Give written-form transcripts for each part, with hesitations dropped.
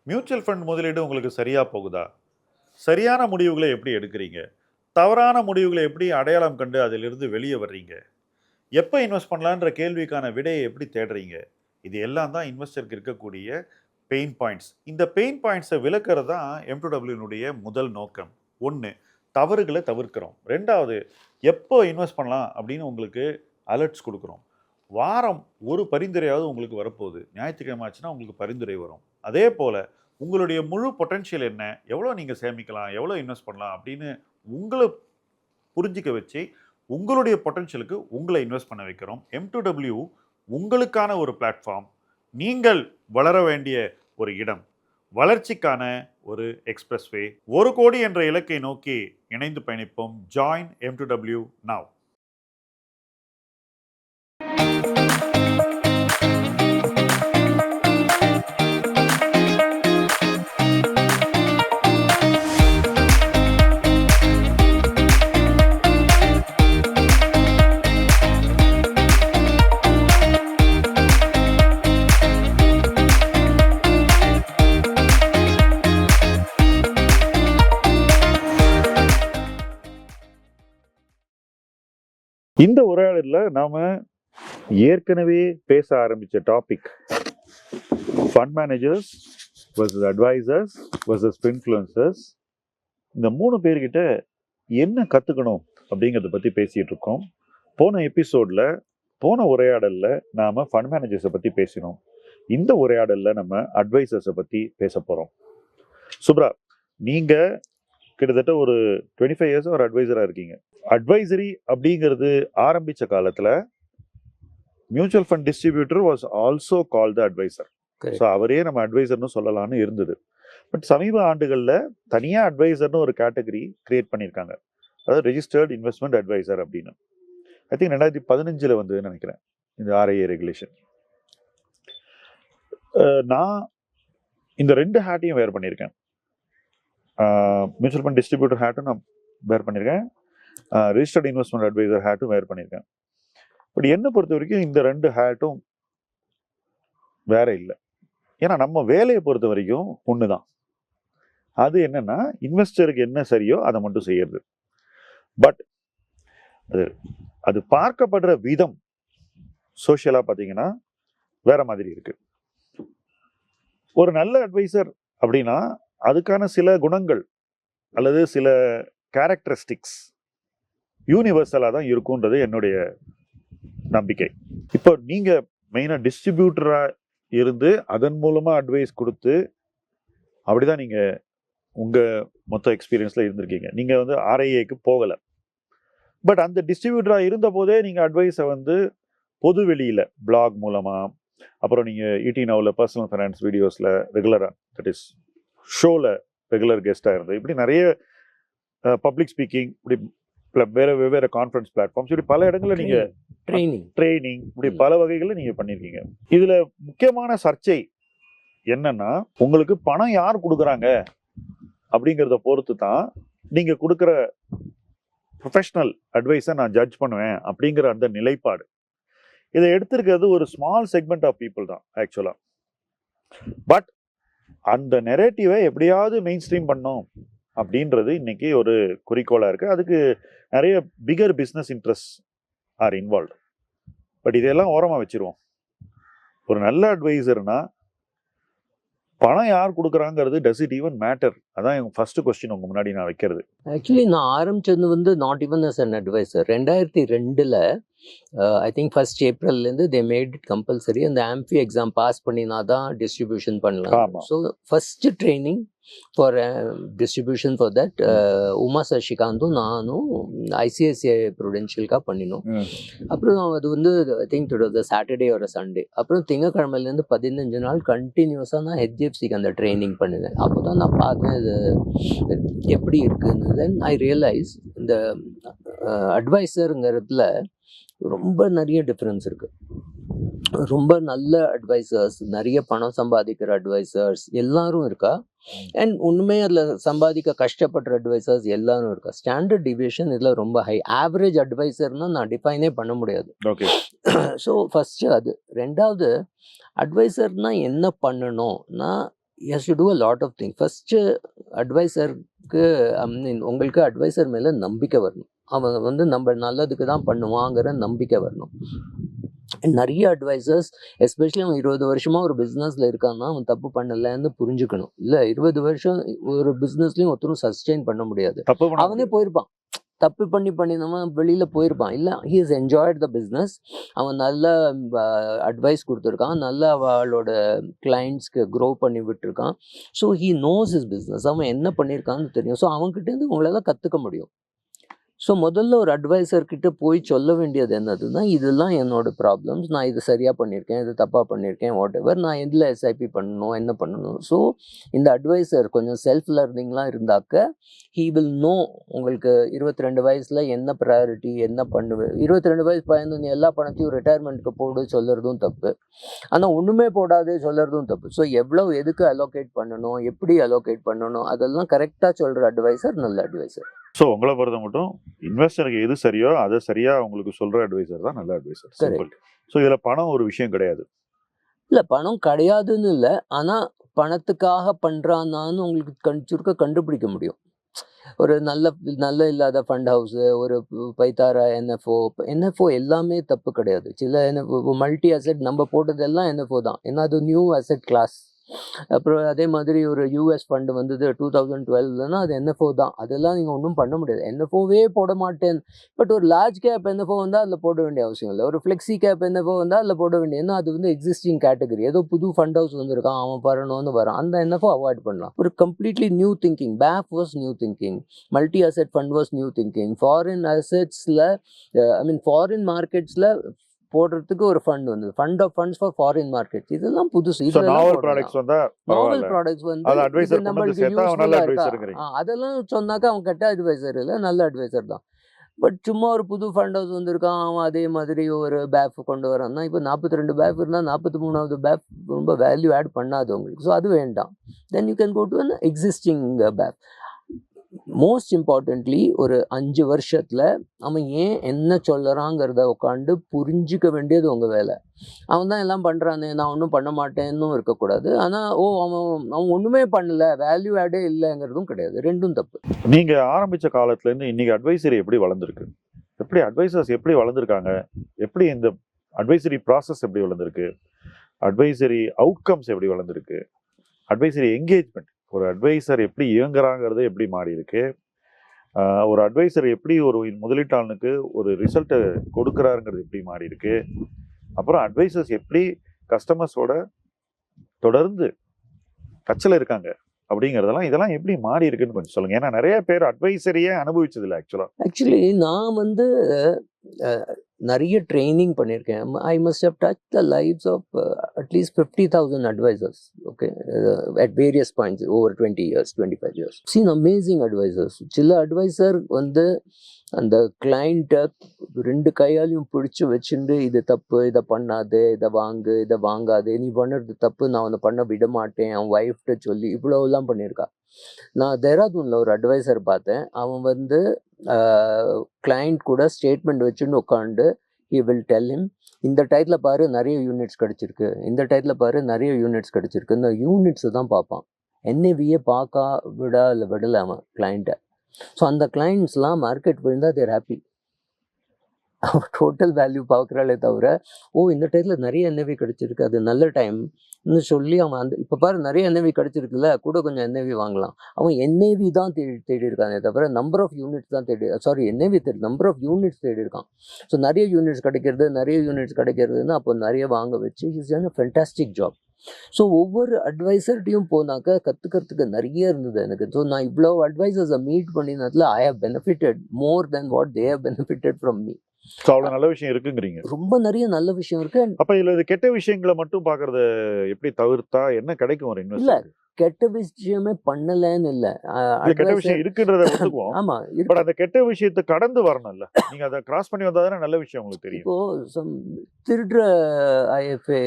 Mutual fund முதலீடு உங்களுக்கு சரியா போகுதா? சரியான முடிவுகளை எப்படி எடுக்கிறீங்க? தவறான முடிவுகளை எப்படி அடையாளம் கண்டு அதிலிருந்து வெளிய வர்றீங்க? எப்ப இன்வெஸ்ட் பண்ணலான்ற கேள்விக்கான விடையை எப்படி தேடுறீங்க? இது எல்லாம் தான் இன்வெஸ்டருக்கு இருக்கக்கூடிய பெயின் பாயிண்ட்ஸ். இந்த பெயின் பாயிண்ட்ஸ விலக்குறது தான் M2W முதல் நோக்கம். 1 தவறுகள தவிர்க்கிறோம். 2வது எப்போ இன்வெஸ்ட் பண்ணலாம் அப்படின்னு உங்களுக்கு அலர்ட்ஸ் குடுக்குறோம். வாரம் ஒரு பரிந்துரையாவது உங்களுக்கு வரப்போகுது. ஞாயிற்றுக்கிழமை ஆச்சுன்னா உங்களுக்கு பரிந்துரை வரும். அதே போல உங்களுடைய முழு பொட்டன்ஷியல் என்ன? எவ்வளோ நீங்க சேமிக்கலாம்? எவ்வளோ இன்வெஸ்ட் பண்ணலாம்? அப்படின்னு உங்கள புரிஞ்சுக்க வச்சு, உங்களுடைய பொட்டன்ஷியலுக்கு உங்கள இன்வெஸ்ட் பண்ண வைக்கிறோம். M2W உங்களுக்கான ஒரு பிளாட்ஃபார்ம். நீங்கள் வளர வேண்டிய ஒரு இடம். வளர்ச்சிக்கான ஒரு எக்ஸ்பிரஸ்வே. 1 கோடி என்ற இலக்கை நோக்கி இணைந்து பயணிப்போம். Join M2W now. இந்த உரையாடல்ல நாம ஏற்கனவே பேச ஆரம்பிச்ச topic fund managers versus advisers versus influencers. இந்த 3 பேர்கிட்ட என்ன கத்துக்கணும் அப்படிங்கிறத பத்தி பேசிட்டு இருக்கோம். போன உரையாடல்ல நாம ஃபண்ட் மேனேஜர்ஸை பத்தி பேசினோம். இந்த உரையாடல்ல நம்ம அட்வைசர்ஸை பத்தி பேச போறோம். சுப்ரா, நீங்க கிட்டத்தட்ட ஒரு 25 இயர்ஸ் ஒரு அட்வைசரா இருக்கீங்க. அட்வைசரி அப்படிங்கிறது ஆரம்பிச்ச காலத்துல mutual fund distributor was also call the advisor. So அவரே நம்ம அட்வைசர்னு சொல்லலாம்னு இருந்தது. பட் சமீப ஆண்டுகளில் தனியாக அட்வைசர்னு ஒரு கேட்டகரி கிரியேட் பண்ணியிருக்காங்க. அதாவது ரெஜிஸ்டர்ட் இன்வெஸ்ட்மெண்ட் அட்வைசர் அப்படின்னு. ஐ திங்க் 2015 வந்து நினைக்கிறேன் இந்த RIA ரெகுலேஷன். நான் இந்த 2 ஹேட்டையும் வேர் பண்ணியிருக்கேன். மியூச்சுவல் ஃபண்ட் டிஸ்ட்ரிபியூட்டர் ஹேட்டும் நான் வேர் பண்ணியிருக்கேன். ரெஜிஸ்டர்ட் இன்வெஸ்ட்மெண்ட் அட்வைசர் ஹேட்டும் வேர் பண்ணியிருக்கேன். பட் என்னை பொறுத்த வரைக்கும் இந்த 2 ஹேட்டும் வேற இல்லை. ஏன்னா நம்ம வேலையை பொறுத்த வரைக்கும் ஒன்று தான். அது என்னன்னா இன்வெஸ்டருக்கு என்ன சரியோ அதை மட்டும் செய்யறது. பட் அது பார்க்கப்படுற விதம் சோஷியலா பார்த்தீங்கன்னா வேற மாதிரி இருக்கு. ஒரு நல்ல அட்வைசர் அப்படின்னா அதுக்கான சில குணங்கள் அல்லது சில கேரக்டரிஸ்டிக்ஸ் யூனிவர்சலா தான் இருக்கும்ன்றது என்னுடைய நம்பிக்கை. இப்போ நீங்க மெயினா டிஸ்ட்ரிபியூட்டரா இருந்து அதன் மூலமா அட்வைஸ் கொடுத்து அப்படிதான் நீங்க உங்க மொத்த எக்ஸ்பீரியன்ஸ்ல இருந்திருக்கீங்க. நீங்க வந்து RIAக்கு போகல. பட் அந்த டிஸ்ட்ரிபியூட்டரா இருந்த போதே நீங்க அட்வைஸை வந்து பொது வெளியில பிளாக் மூலமா, அப்புறம் நீங்க ET Nowல பர்சனல் ஃபைனான்ஸ் வீடியோஸ்ல ரெகுலரா, தட் இஸ் ஷோல ரெகுலர் கெஸ்டா இருந்து, இப்படி நிறைய பப்ளிக் ஸ்பீக்கிங், இப்படி வெவ்வேறு கான்ஃபரன்ஸ் பிளாட்ஃபார்ம்ஸ், இப்படி பல இடங்கள்ல நீங்க ட்ரைனிங், இப்படி பல வகைகளில் நீங்க பண்ணிருக்கீங்க. இதுல முக்கியமான சர்ச்சை என்னன்னா, உங்களுக்கு பணம் யார் கொடுக்குறாங்க அப்படிங்கிறத பொறுத்து தான் நீங்க கொடுக்குற ப்ரொஃபஷனல் அட்வைஸை நான் ஜட்ஜ் பண்ணுவேன் அப்படிங்கிற அந்த நிலைப்பாடு. இதை எடுத்திருக்கிறது ஒரு ஸ்மால் செக்மெண்ட் ஆஃப் பீப்புள் தான் ஆக்சுவலா. பட் அந்த நெரேட்டிவை எப்படியாவது மெயின் ஸ்ட்ரீம் பண்ணோம் அப்படின்றது இன்னைக்கு ஒரு குறிக்கோளா இருக்கு. அதுக்கு நிறைய bigger business interest are involved. But இதெல்லாம் ஓரமா வச்சிருவோம். ஒரு நல்ல அட்வைசர்னா பணம் யார் கொடுக்குறாங்கிறது டஸ் இட் ஈவன் மேட்டர்? அதான் எங்க ஃபர்ஸ்ட் கொஸ்டின் உங்க முன்னாடி நான் வைக்கிறது. ஆக்சுவலி நான் ஆரம்பிச்சது வந்து not even as an advisor. 2002ல் ஐ திங்க் 1st ஏப்ரல்லேருந்து தே மேட் இட் கம்பல்சரி. அந்த ஆம்ஃபி எக்ஸாம் பாஸ் பண்ணினா தான் டிஸ்ட்ரிபியூஷன் பண்ணலாம். So first training for distribution for that Uma சசிகாந்தும் நானும் ICICI ப்ரூடென்ஷியலுக்காக பண்ணினோம். அப்புறம் அது வந்து ஐ திங்க் சாட்டர்டே ஒரு சண்டே. அப்புறம் திங்கக்கிழமையிலேருந்து 15 நாள் கண்டினியூஸாக நான் HDFCக்கு அந்த ட்ரைனிங் பண்ணினேன். அப்போ தான் நான் பார்த்தேன் இது எப்படி இருக்குன்னு. தென் ஐ ரியலைஸ் இந்த அட்வைசருங்கிறதுல ரொம்ப நிறைய டிஃப்ரென்ஸ் இருக்குது. ரொம்ப நல்ல அட்வைசர்ஸ், நிறைய பணம் சம்பாதிக்கிற அட்வைசர்ஸ் எல்லாரும் இருக்கா. அண்ட் உண்மையே அதில் சம்பாதிக்க கஷ்டப்படுற அட்வைசர்ஸ் எல்லாரும் இருக்கா. ஸ்டாண்டர்ட் டிவியேஷன் இதில் ரொம்ப ஹை. ஆவரேஜ் அட்வைசர்னா நான் டிஃபைனே பண்ண முடியாது. ஸோ ஃபஸ்ட்டு அது. ரெண்டாவது, அட்வைசர்னால் என்ன பண்ணணும்னா has to do a lot of thing. First அட்வைசருக்கு உங்களுக்கு அட்வைசர் மேல நம்பிக்கை வரணும். அவன் வந்து நம்ம நல்லதுக்கு தான் பண்ணுவாங்கிற நம்பிக்கை வரணும். நிறைய அட்வைசர்ஸ் எஸ்பெஷலி அவன் 20 வருஷமா ஒரு பிஸ்னஸ்ல இருக்கான்னா அவன் தப்பு பண்ணலன்னு புரிஞ்சுக்கணும். இல்லை 20 வருஷம் ஒரு பிஸ்னஸ்லையும் ஒருத்தரும் சஸ்டெயின் பண்ண முடியாது. தப்பு பண்ண அவனே போயிருப்பான், தப்பு பண்ணி நம்ம வெளியில் போயிருப்பான். இல்லை he is enjoyed the business. அவன் நல்ல அட்வைஸ் கொடுத்துருக்கான், நல்ல அவளோட கிளைண்ட்ஸ்க்கு க்ரோ பண்ணி விட்டுருக்கான். So he knows his business, அவன் என்ன பண்ணியிருக்கான்னு தெரியும். ஸோ அவன்கிட்டேருந்து உங்களால் கற்றுக்க முடியும். ஸோ முதல்ல ஒரு அட்வைசர்கிட்ட போய் சொல்ல வேண்டியது என்னதுன்னா, இதெல்லாம் என்னோட ப்ராப்ளம்ஸ், நான் இது சரியாக பண்ணியிருக்கேன், இது தப்பாக பண்ணியிருக்கேன், வாட் எவர், நான் எதில் எஸ்ஐபி பண்ணணும், என்ன பண்ணணும். ஸோ இந்த அட்வைசர் கொஞ்சம் செல்ஃப் லேர்னிங்லாம் இருந்தாக்க ஹீ வில் நோ உங்களுக்கு 22 வயசில் என்ன ப்ரையாரிட்டி, என்ன பண்ணுவேன். 22 வயசு பையன் நீ எல்லா பணத்தையும் ரிட்டையர்மெண்ட்டுக்கு போடு சொல்லுறதும் தப்பு, ஆனால் ஒன்றுமே போடாதே சொல்லுறதும் தப்பு. ஸோ எவ்வளோ எதுக்கு அலோகேட் பண்ணணும், எப்படி அலோகேட் பண்ணணும், அதெல்லாம் கரெக்டாக சொல்கிற அட்வைசர் நல்ல அட்வைசர். ஸோ உங்களை பொறுத்த மட்டும் இன்வெஸ்டருக்கு எது சரியோ அதை சரியா உங்களுக்கு சொல்ற அட்வைசர் தான் நல்ல அட்வைசர். சிம்பிள். ஸோ இதுல பணம் ஒரு விஷயம் கிடையாது. இல்லை பணம் கிடையாதுன்னு இல்லை, ஆனால் பணத்துக்காக பண்ணுறான்னு உங்களுக்கு சுருக்க கண்டுபிடிக்க முடியும். ஒரு நல்ல இல்லாத ஃபண்ட் ஹவுஸு, ஒரு பைத்தாரா என்எஃப்ஓ எல்லாமே தப்பு கிடையாது. சில மல்டி அசெட் நம்ம போட்டதெல்லாம் என்எஃப்ஓ தான், ஏன்னா அது நியூ அசெட் கிளாஸ். அப்புறம் அதே மாதிரி ஒரு யூஎஸ் ஃபண்டு வந்தது 2012னா அது என்எஃப்ஓ தான். அதெல்லாம் நீங்கள் ஒன்றும் பண்ண முடியாது. என்எஃப்ஓவே போட மாட்டேன். பட் ஒரு லார்ஜ் கேப் என்எஃப்ஓ வந்தால் அதில் போட வேண்டிய அவசியம் இல்லை. ஒரு ஃப்ளெக்ஸி கேப் என்எஃப்ஓ வந்தால் அதில் போட வேண்டிய, ஏன்னா அது வந்து எக்ஸிஸ்டிங் கேட்டகரி. ஏதோ புது ஃபண்ட் ஹவுஸ் வந்திருக்கான், அவன் வரணும்னு வரான், அந்த என்எஃப்ஓ அவாய்ட் பண்ணலாம். ஒரு completely new thinking. BAF was new thinking, multi asset fund was new thinking. Foreign அசெட்ஸில் ஃபாரின் மார்க்கெட்ஸில் போடுறதுக்கு ஒரு ஃபண்ட் வந்து fund of funds for foreign market. இதெல்லாம் புதுசு. நாவல் ப்ராடக்ட்ஸ் வந்து அதெல்லாம் சொன்னாக்கா அவன் கெட்ட அட்வைசர் இல்லை, நல்ல அட்வைசர் தான். பட் சும்மா ஒரு புது ஃபண்ட் ஹவுஸ் வந்திருக்கான், அவன் அதே மாதிரி ஒரு பேஃப் கொண்டு வரான்னா, இப்போ 42 பேஃப் இருந்தால் 43வது பேஃப் ரொம்ப வேல்யூ ஆட் பண்ணாது உங்களுக்கு. ஸோ அது வேண்டாம். Then you can go to an existing BAF. Most importantly ஒரு 5 வருஷத்தில் அவன் ஏன் என்ன சொல்லுறாங்கிறத உட்காந்து புரிஞ்சிக்க வேண்டியது உங்கள் வேலை. அவன் தான் எல்லாம் பண்ணுறானே, நான் ஒன்றும் பண்ண மாட்டேன்னு இருக்கக்கூடாது. ஆனால் அவன் ஒன்றுமே பண்ணல, வேல்யூ ஆடே இல்லைங்கிறதும் கிடையாது. ரெண்டும் தப்பு. நீங்கள் ஆரம்பித்த காலத்துலேருந்து இன்னைக்கு அட்வைசரி எப்படி வளர்ந்துருக்கு, எப்படி அட்வைசர்ஸ் எப்படி வளர்ந்துருக்காங்க, எப்படி இந்த அட்வைசரி ப்ராசஸ் எப்படி வளர்ந்துருக்கு, அட்வைசரி அவுட்கம்ஸ் எப்படி வளர்ந்துருக்கு, அட்வைசரி என்கேஜ்மெண்ட், ஒரு அட்வைசர் எப்படி இயங்குறாங்கிறது எப்படி மாறி இருக்கு, ஒரு அட்வைசர் எப்படி ஒரு முதலீட்டாளனுக்கு ஒரு ரிசல்ட்டை கொடுக்குறாருங்கிறது எப்படி மாறி இருக்கு, அப்புறம் அட்வைசர்ஸ் எப்படி கஸ்டமர்ஸோட தொடர்ந்து டச்சில் இருக்காங்க அப்படிங்கிறதெல்லாம், இதெல்லாம் எப்படி மாறி இருக்குன்னு கொஞ்சம் சொல்லுங்க. ஏன்னா நிறைய பேர் அட்வைசரியே அனுபவிச்சது இல்லை. ஆக்சுவலி நான் வந்து நிறைய ட்ரைனிங் பண்ணியிருக்கேன். I must have touched the lives of அட்லீஸ்ட் 50,000 advisors, okay, at various points over 20 years, 25 years. Seen amazing advisors. சில அட்வைசர் வந்து அந்த கிளைண்ட்டை 2 கையாலையும் பிடிச்சி வச்சுட்டு, இது தப்பு, இதை பண்ணாது, இதை வாங்கு, இதை வாங்காது, நீ பண்ணுறது தப்பு, நான் அவனை பண்ண விட மாட்டேன், அவன் ஒய்ஃப்ட்ட சொல்லி இவ்வளோலாம் பண்ணியிருக்கா. நான் தேராதூனில் ஒரு அட்வைசர் பார்த்தேன். அவன் வந்து கிளைண்ட் கூட ஸ்டேட்மெண்ட் வச்சுன்னு உட்காந்து ஹி வில் டெல் ஹிம், இந்த டைத்தில் பாரு நிறைய யூனிட்ஸ் கிடச்சிருக்கு, இந்த டைத்தில் பாரு நிறைய யூனிட்ஸ் கிடச்சிருக்கு. இந்த யூனிட்ஸை தான் பார்ப்பான், என்ஏவியே பார்க்க விடலை அவன் கிளைண்ட்டை. ஸோ அந்த கிளைண்ட்ஸ்லாம் மார்க்கெட் விழுந்தால் தேர் ஹாப்பி. அவன் டோட்டல் வேல்யூ பார்க்குறாளே தவிர, இந்த டைத்தில் நிறைய என்ஏவி கிடச்சிருக்கு, அது நல்ல டைம்னு சொல்லி அவன் இப்போ பாரு நிறைய என்ஏவி கிடச்சிருக்குல்ல, கூட கொஞ்சம் என்ஏவி வாங்கலாம். அவன் என்ஏவி தான் தேடி இருக்கானே தவிர நம்பர் ஆஃப் யூனிட்ஸ் தான் என்ஏவி நம்பர் ஆஃப் யூனிட்ஸ் தேடி இருக்கான். ஸோ நிறைய யூனிட்ஸ் கிடைக்கிறதுன்னு அப்போ நிறைய வாங்க வச்சு is a fantastic job. So ஒவ்வொரு அட்வைசர்ட்டையும் போனாக்கா கற்றுக்கிறதுக்கு நிறைய இருந்தது எனக்கு. ஸோ நான் இவ்வளோ அட்வைசர்ஸை மீட் பண்ணினதுல I have benefited more than what they have benefited from me. அவ்வளோ நல்ல விஷயம் இருக்குங்கிறீங்க. ரொம்ப நிறைய நல்ல விஷயம் இருக்கு. அப்போ இதில் கெட்ட விஷயங்களை மட்டும் பார்க்கறத எப்படி தவிர்த்தா என்ன கிடைக்கும் ஒரு இன்வெஸ்டர்? கெட்ட விஷயமே பண்ணலன்னு இல்லை, கெட்ட விஷயம் இருக்குன்றத ஒத்துக்குவோம். ஆமா, பட் அந்த கெட்ட விஷயத்தை கடந்து வரணும்ல, நீங்க அதை கிராஸ் பண்ணி வந்தாதானே நல்ல விஷயம் உங்களுக்கு தெரியும். இப்போ திருடுற ஐஎஃப்ஏ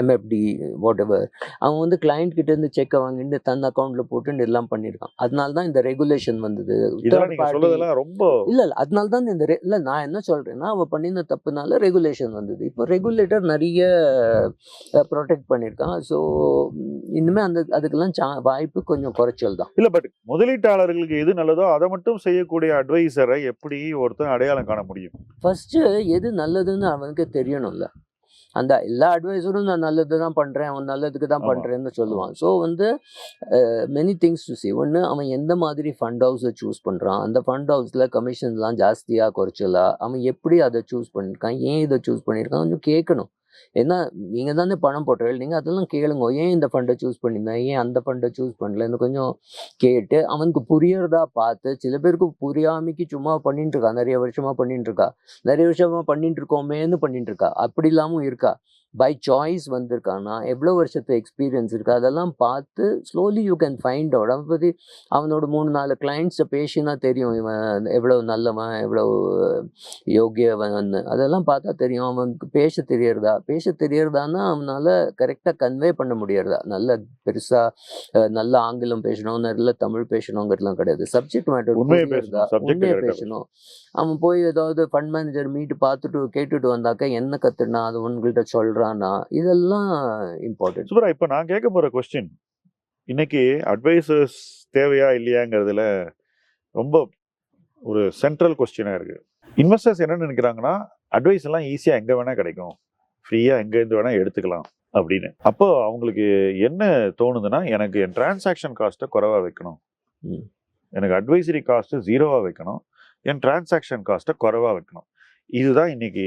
எம்எஃப்டி வாட் எவர், அவன் வந்து கிளைண்ட் கிட்ட இருந்து செக்கை வாங்கிட்டு தன் அக்கௌண்ட்ல போட்டு எல்லாம் பண்ணியிருக்கான். அதனால தான் இந்த ரெகுலேஷன் வந்தது. ரொம்ப இல்ல அதனால தான் இல்ல நான் என்ன சொல்றேன்னா, அவ பண்ணின தப்புனால ரெகுலேஷன் வந்தது. இப்போ ரெகுலேட்டர் நிறைய ப்ரொடெக்ட் பண்ணியிருக்கான். ஸோ இனிமே அதுக்கெல்லாம் வாய்ப்பு கொஞ்சம் குறைச்சல் தான். இல்ல பட் முதலீட்டாளர்களுக்கு எது நல்லதோ அதை மட்டும் செய்யக்கூடிய அட்வைசரை எப்படி ஒருத்தன் அடையாளம் காண முடியும்? ஃபர்ஸ்ட் எது நல்லதுன்னு அவனுக்கு தெரியணும்ல. அந்த எல்லா அட்வைஸரும் நான் நல்லது தான் பண்றேன், அவன் நல்லதுக்கு தான் பண்றேன்னு சொல்லுவான். So many things to C. ஒன்று, அவன் எந்த மாதிரி ஃபண்ட் ஹவுஸை சூஸ் பண்றான், அந்த ஃபண்ட் ஹவுஸ்ல கமிஷன்லாம் ஜாஸ்தியா குறைச்சலா, அவன் எப்படி அதை சூஸ் பண்ணியிருக்கான், ஏன் இதை சூஸ் பண்ணியிருக்கான் கொஞ்சம் கேட்கணும். ஏன்னா நீங்க தானே பணம் போட்டவர்கள், நீங்க அதெல்லாம் கேளுங்க. ஏன் இந்த ஃபண்டை சூஸ் பண்ணியிருந்தேன், ஏன் அந்த ஃபண்டை சூஸ் பண்ணலன்னு கொஞ்சம் கேட்டு அவனுக்கு புரியறதா பார்த்து. சில பேருக்கு புரியாமைக்கு சும்மா பண்ணிட்டு இருக்கா, நிறைய வருஷமா பண்ணிட்டு இருக்கோமேன்னு பண்ணிட்டு இருக்கா. அப்படி இல்லாமல் இருக்கா, பை சாய்ஸ் வந்திருக்கானா, எவ்வளோ வருஷத்து எக்ஸ்பீரியன்ஸ் இருக்கா, அதெல்லாம் பார்த்து slowly you can find out. அவன் பற்றி அவனோட 3-4 கிளைண்ட்ஸை பேசினா தெரியும் இவன் எவ்வளோ நல்லவன், எவ்வளோ யோகியவன், அதெல்லாம் பார்த்தா தெரியும். அவனுக்கு பேச தெரியறதான்னா அவனால கரெக்டாக கன்வே பண்ண முடியறதா. நல்ல பெருசாக நல்ல ஆங்கிலம் பேசணும், நல்ல தமிழ் பேசணுங்கிறதுலாம் கிடையாது. சப்ஜெக்ட் மேட்டர் உண்மையை பேசணும். அவன் போய் ஏதாவது ஃபண்ட் மேனேஜர் மீட்டு பார்த்துட்டு கேட்டுட்டு வந்தாக்க என்ன கத்துனா அது உங்கள்கிட்ட சொல்றானா, இதெல்லாம் இம்பார்ட்டன்ட். சூப்பரா. இப்போ நான் கேட்க போற கொஸ்டின், இன்னைக்கு அட்வைசர்ஸ் தேவையா இல்லையாங்கிறதுல ரொம்ப ஒரு சென்ட்ரல் கொஸ்டினா இருக்கு. இன்வெஸ்டர்ஸ் என்ன நினைக்கிறாங்கன்னா, அட்வைஸ் எல்லாம் ஈஸியா எங்க வேணா கிடைக்கும், ஃப்ரீயா எங்க இருந்து வேணா எடுத்துக்கலாம் அப்படின்னு. அப்போ அவங்களுக்கு என்ன தோணுதுன்னா, எனக்கு என் டிரான்சாக்ஷன் காஸ்ட்டை குறைவா வைக்கணும், எனக்கு அட்வைசரி காஸ்ட் 0வா வைக்கணும், என் டிரான்சாக்ஷன் காஸ்ட்டை குறைவா வைக்கணும். இதுதான் இன்னைக்கு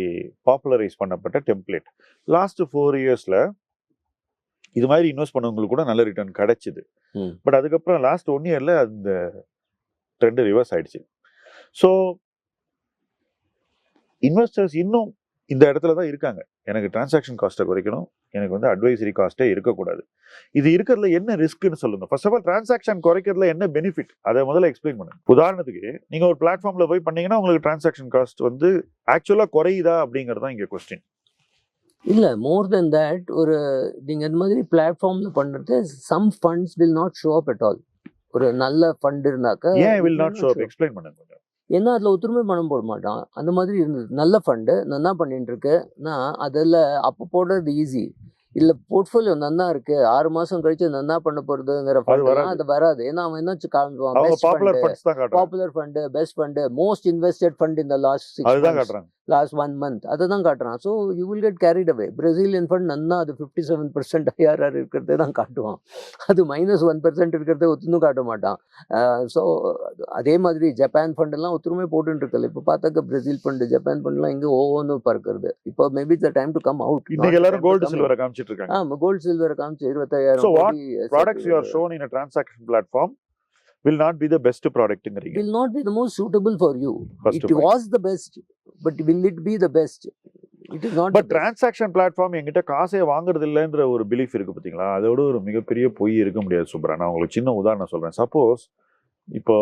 பாப்புலரைஸ் பண்ணப்பட்ட டெம்ப்ளேட். லாஸ்ட் 4 இயர்ஸ்ல இது மாதிரி இன்வெஸ்ட் பண்ணவங்களுக்கு கூட நல்ல ரிட்டர்ன் கிடைச்சிது. பட் அதுக்கப்புறம் லாஸ்ட் 1 இயர்ல அந்த ட்ரெண்ட் ரிவர்ஸ் ஆயிடுச்சு. ஸோ இன்வெஸ்டர்ஸ் இன்னும் இந்த இடத்துல தான் இருக்காங்க. எனக்கு டிரான்சாக்ஷன் காஸ்ட்டை குறைக்கணும், எனக்கு வந்து அட்வைசரி காஸ்ட்டே இருக்கக்கூடாது. இது இருக்கிறதுல என்ன ரிஸ்க்னு சொல்லுங்க. ஃபர்ஸ்ட் ஆஃப் ஆல் டிரான்சாக்ஷன் குறைக்கிறதுல என்ன பெனிஃபிட் அதை முதல்ல எக்ஸ்பிளைன் பண்ணுங்க. உதாரணத்துக்கு நீங்க ஒரு பிளாட்ஃபார்ம்ல போய் பண்ணீங்கன்னா உங்களுக்கு டிரான்சாக்ஷன் காஸ்ட் வந்து ஆக்சுவலா குறையுதா அப்படிங்கிறது தான் இங்க கொஸ்டின். இல்லை, மோர் தென் தேட், நீங்கள் இந்த மாதிரி பிளாட்ஃபார்மில் பண்ணுறது some funds will not show up at all. ஒரு நல்ல ஃபண்ட் இருந்தாக்க ஏன் will not show up, explain பண்ணுங்க. ஏன்னா அதில் ஒத்துருமே பணம் போட மாட்டான். அந்த மாதிரி இருந்தது. நல்ல ஃபண்டு நன்னா பண்ணிட்டு இருக்குன்னா அதில் அப்போ போடுறது ஈஸி. இல்லை போர்ட்ஃபோலியோ நன்னா இருக்கு, 6 மாதம் கழிச்சு நன்னா பண்ண போகிறதுங்கிற ஃபண்ட் அது வராது. ஏன்னா அவன் என்ன காமிப்பான், popular fund, best fund, most invested fund இந்த லாஸ்ட் 1 month அதை தான் காட்டுறான். So you will get carried away. Brazilian fund நன்னா அது 57% IRR இருக்கிறதே தான் காட்டுவான். அது -1% இருக்கிறத ஒத்துணும் காட்ட மாட்டான். ஸோ அதே மாதிரி ஜப்பான் ஃபண்டெல்லாம் ஒத்துருமே போட்டுட்டு இருக்கல. இப்போ பார்த்தாக்க பிரேசில் ஃபண்டு, ஜப்பான் ஃபண்ட்லாம் எங்கே ஓன்னு பறக்கிறது. இப்போ maybe the time to come out. எல்லாரும் கோல்டு சில்வரை காமிச்சிட்டு இருக்காங்க. ஆமா, கோல்டு சில்வரை காமிச்சு 25,000. So what products you are shown in a transaction platform will not be the best product ங்கறீங்க. Will not be the most suitable for you. It was the best, but will it be the best? It is not. But transaction platform என்கிட்ட காசே வாங்குறது இல்லைன்ற ஒரு belief இருக்கு பாத்தீங்களா, அதோட ஒரு மிகப்பெரிய பொய் இருக்க முடியாது சுப்ரா. நான் உங்களுக்கு சின்ன உதாரணம் சொல்றேன். சப்போஸ் இப்போ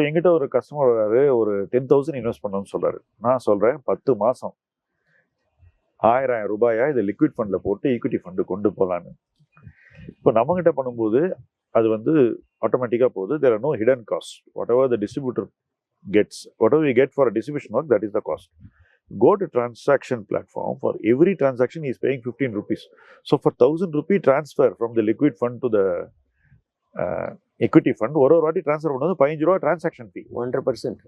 என்கிட்ட ஒரு கஸ்டமர் வராரு, ஒரு 10,000 இன்வெஸ்ட் பண்ணணும்னு சொல்றாரு. நான் சொல்றேன் 10 மாசம் 1000 ரூபாயா இதை லிக்விட் ஃபண்ட்ல போட்டு ஈக்விட்டி ஃபண்டு கொண்டு போகலான்னு. இப்போ நம்ம கிட்ட பண்ணும்போது அது வந்து ஆட்டோமேட்டிக்கா போகுது. there are no hidden costs. whatever the distributor gets, whatever we get for a distribution work, that is the cost. Go to transaction platform, for every transaction he is paying 15 rupees. So for 1,000 rupee transfer from the liquid fund to the equity fund, ஒரு வாட்டி transfer பண்ணது 15 ரூபா transaction ஃபீ. 100%.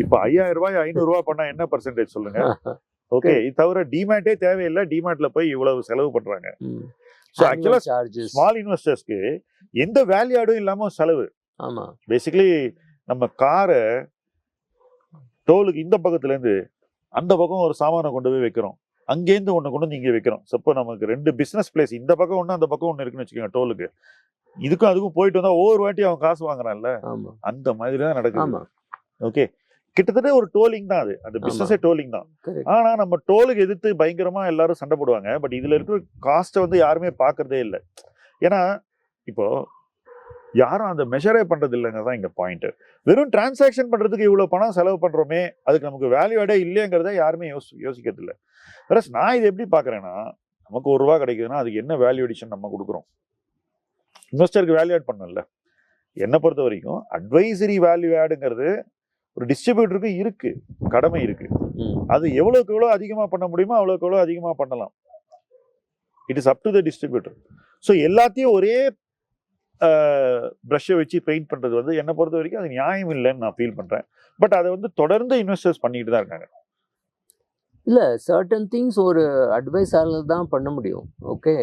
இப்போ 5,000 ரூபாய் 500 ரூபாய் பண்ணா என்ன percentage சொல்லுங்க. ஓகே, இது தவிர டிமேட்டே தேவையில்லை. டிமேட்ல போய் இவ்வளவு செலவு பண்றாங்க. ஸோ ஆக்சுவலா ஸ்மால் இன்வெஸ்டர்ஸ்க்கு எந்த வேல்யூடும் இல்லாம செலவு. ஆமா, பேசிக்கலி நம்ம காரை டோலுக்கு இந்த பக்கத்துல இருந்து அந்த பக்கம் ஒரு சாமானை கொண்டு போய் வைக்கிறோம், அங்கேருந்து ஒண்ணு கொண்டு வந்து இங்கே வைக்கிறோம். சப்போ நமக்கு 2 பிசினஸ் பிளேஸ், இந்த பக்கம் ஒண்ணு அந்த பக்கம் ஒண்ணு இருக்குன்னு வச்சுக்கோங்க. டோலுக்கு இதுக்கும் அதுக்கும் போயிட்டு வந்தா ஒவ்வொரு வாட்டி அவன் காசு வாங்குறான்ல, அந்த மாதிரி தான் நடக்குது. ஓகே, கிட்டத்தட்ட ஒரு டோலிங் தான் அது, அந்த பிசினஸே டோலிங் தான். ஆனா நம்ம டோலுக்கு எதிர்த்து பயங்கரமா எல்லாரும் சண்டை போடுவாங்க. பட் இதுல இருக்கிற காஸ்ட்டை வந்து யாருமே பாக்குறதே இல்லை. ஏன்னா இப்போ யாரும் அந்த மெஷரே பண்றது இல்லைங்கிறதான் இங்க பாயிண்ட். வெறும் டிரான்சாக்ஷன் பண்றதுக்கு இவ்வளவு பணம் செலவு பண்றோமே, அதுக்கு நமக்கு வேல்யூ ஆடே இல்லைங்கிறத யாருமே யோசிக்கிறது இல்லை. வேற நான் இதை எப்படி பாக்குறேன்னா, நமக்கு 1 ரூபா கிடைக்குதுன்னா அதுக்கு என்ன வேல்யூ அடிஷன் நம்ம கொடுக்குறோம். இன்வெஸ்டருக்கு வேல்யூ ஆட் பண்ணல. என்னை பொறுத்த வரைக்கும் அட்வைசரி வேல்யூ ஆடுங்கிறது ஒரு டிஸ்ட்ரிபியூட்டருக்கு இருக்கு, கடமை இருக்கு. அது எவ்வளவுக்கு எவ்வளவு அதிகமா பண்ண முடியுமோ அவ்வளவுக்கு எவ்வளவு அதிகமா பண்ணலாம். It is up to the distributor. So எல்லாத்தையும் ஒரே ப்ரஷ்ஷை வச்சு பெயிண்ட் பண்ணுறது வந்து என்னை பொறுத்த வரைக்கும் அது நியாயம் இல்லைன்னு நான் ஃபீல் பண்ணுறேன். பட் அதை வந்து தொடர்ந்து இன்வெஸ்டர்ஸ் பண்ணிட்டு தான் இருக்காங்க. இல்லை, சர்டன் திங்ஸ் ஒரு அட்வைஸால தான் பண்ண முடியும். ஓகே,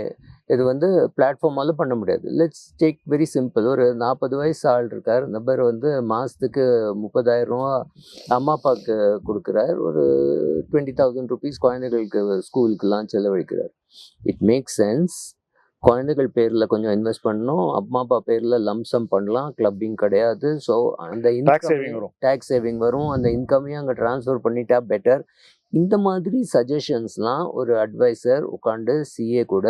இது வந்து பிளாட்ஃபார்மால பண்ண முடியாது. Let's take very simple. ஒரு 40 வயசு ஆள் இருக்கார். இந்த பேர் வந்து மாதத்துக்கு 30,000 அம்மா அப்பாவுக்கு கொடுக்குறார். ஒரு 20,000 ருபீஸ் குழந்தைகளுக்கு ஸ்கூலுக்கெல்லாம் செலவழிக்கிறார். It makes sense. குழந்தைகள் பேரில் கொஞ்சம் இன்வெஸ்ட் பண்ணணும், அம்மா அப்பா பேரில் லம்சம் பண்ணலாம், கிளப்பிங் கிடையாது. ஸோ அந்த டேக்ஸ் சேவிங் வரும். அந்த இன்கமையும் அங்கே ட்ரான்ஸ்ஃபர் பண்ணிட்டா பெட்டர். இந்த மாதிரி சஜஷன்ஸ்லாம் ஒரு அட்வைசர் உட்காந்து சிஏ கூட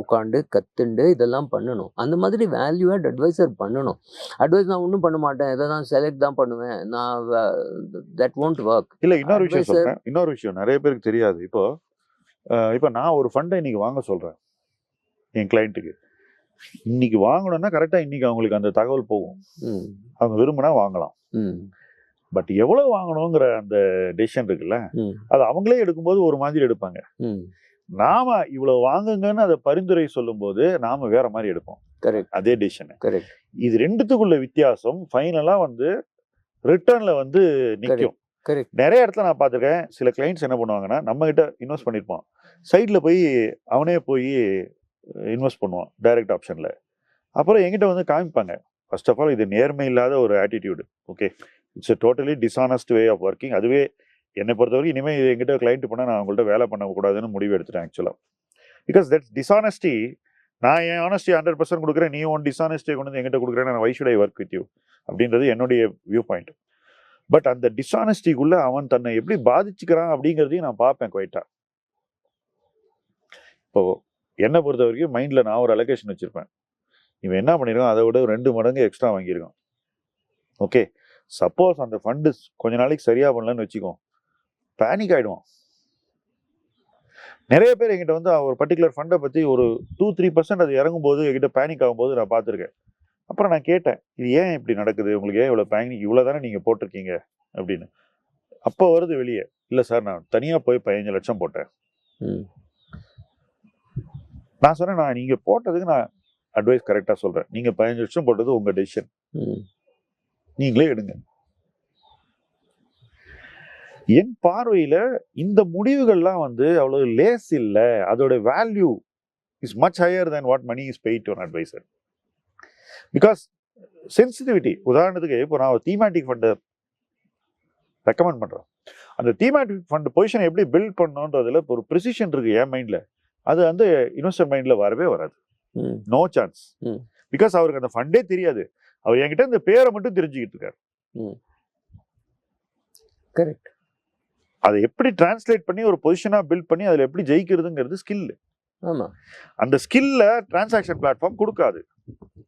உட்காந்து கற்றுண்டு இதெல்லாம் பண்ணணும். அந்த மாதிரி வேல்யூட் அட்வைசர் பண்ணணும். அட்வைஸ் நான் ஒன்றும் பண்ண மாட்டேன், இதை நான் செலக்ட் தான் பண்ணுவேன், நான் தட் ஒன்ட் ஒர்க். இல்லை, இன்னொரு விஷயம் சொல்கிறேன். இன்னொரு விஷயம் நிறைய பேருக்கு தெரியாது. இப்போ நான் ஒரு ஃபண்டை இன்னைக்கு வாங்க சொல்கிறேன் என் கிளைண்ட்டுக்கு. இன்னைக்கு வாங்கணும்னா கரெக்டாக இன்னைக்கு அவங்களுக்கு அந்த தகவல் போகும். அவங்க விரும்பினா வாங்கலாம். பட் எவ்வளவு வாங்கணுங்கிற அந்த டெசிஷன் இருக்குல்ல, அது அவங்களே எடுக்கும்போது ஒரு மாதிரி எடுப்பாங்க. நாம இவ்வளவு வாங்குங்கன்னு அதை பரிந்துரை சொல்லும் போது நாம வேற மாதிரி எடுப்போம். கரெக்ட், அதே டெசிஷன். கரெக்ட். இது ரெண்டுத்துக்குள்ள வித்தியாசம் ஃபைனலா வந்து ரிட்டர்ன்ல வந்து நிற்கும். நிறைய இடத்துல நான் பார்த்துருக்கேன். சில கிளைண்ட்ஸ் என்ன பண்ணுவாங்கன்னா, நம்ம கிட்ட இன்வெஸ்ட் பண்ணிருப்பான், சைட்ல போய் அவனே போய் இன்வெஸ்ட் பண்ணுவான் டைரக்ட் ஆப்ஷன்ல. அப்புறம் என்கிட்ட வந்து காமிப்பாங்க. ஃபர்ஸ்ட் ஆஃப் ஆல் இது நேர்மை இல்லாத ஒரு attitude. Okay, it's a totally dishonest way of working. அதுவே என்னை பொறுத்தவரைக்கும் இனிமேல் இது எங்கிட்ட கிளைண்ட் பண்ணால் நான் அவங்கள்ட்ட வேலை பண்ணக்கூடாதுன்னு முடிவு எடுத்துட்டேன் ஆக்சுவலாக. Because that's dishonesty. நான் என் ஆனஸ்டி 100% கொடுக்குறேன், நீ ஒன் டிஸ்ஆனஸ்டியை கொண்டு வந்து எங்கிட்ட கொடுக்குறேன், நான் why should I work with you அப்படின்றது என்னுடைய வியூ பாயிண்ட். பட் அந்த டிஸ்ஆனஸ்டிக்குள்ளே அவன் தன்னை எப்படி பாதிச்சுக்கிறான் அப்படிங்கிறதையும் நான் பார்ப்பேன் குவைட்டா. இப்போ என்னை பொறுத்த வரைக்கும் மைண்டில் நான் ஒரு அலோகேஷன் வச்சுருப்பேன். இவன் என்ன பண்ணியிருக்கான், அதை விட 2 மடங்கு எக்ஸ்ட்ரா வாங்கியிருக்கான். ஓகே, சப்போஸ் அந்த ஃபண்டு கொஞ்ச நாளைக்கு சரியா பண்ணலன்னு வச்சுக்கோ, பேனிக் ஆயிடுவான். நிறைய பேர் என்கிட்ட வந்து ஒரு பர்டிகுலர் ஃபண்டை பற்றி ஒரு 2-3% அது இறங்கும் போது என்கிட்ட பேனிக் ஆகும்போது நான் பார்த்துருக்கேன். அப்புறம் நான் கேட்டேன், இது ஏன் இப்படி நடக்குது, உங்களுக்கு ஏன் இவ்வளோ பேனிக், இவ்வளோ தானே நீங்கள் போட்டிருக்கீங்க அப்படின்னு. அப்போ வருது வெளியே, இல்லை சார் நான் தனியாக போய் 15 லட்சம் போட்டேன். நான் சொன்னேன், நான் நீங்கள் போட்டதுக்கு நான் அட்வைஸ் கரெக்டாக சொல்கிறேன். நீங்கள் 15 லட்சம் போட்டது உங்கள் டெசிஷன், நீங்களே எடுங்க. என் பார்வையில இந்த முடிவுகள்லாம் வந்து அவ்வளவு லேஸ் இல்லை. அதோட value is much higher than what money is paid to an advisor. Because sensitivity. உதாரணத்துக்கு இப்போ நான் ஒரு தீமேட்டிக் ஃபண்டை ரெக்கமெண்ட் பண்றேன். அந்த தீமேட்டிக் ஃபண்ட் பொசிஷன் எப்படி பில்ட் பண்ணணுன்றதுல ஒரு ப்ரிசிஷன் இருக்கு என் மைண்ட்ல. அது வந்து இன்வெஸ்டர் மைண்ட்ல வரவே வராது. No chance. பிகாஸ் அவருக்கு அந்த ஃபண்டே தெரியாது. அவர் என்கிட்ட இந்த பேரை மட்டும் தெரிஞ்சுக்கிட்டு இருக்காரு. கரெக்ட். அதை எப்படி டிரான்ஸ்லேட் பண்ணி ஒரு பொசிஷனா பில்ட் பண்ணி அதுல எப்படி ஜெயிக்கிறதுங்கிறது ஸ்கில். ஆமா, அந்த ஸ்கில்ல டிரான்சாக்ஷன் பிளாட்ஃபார்ம்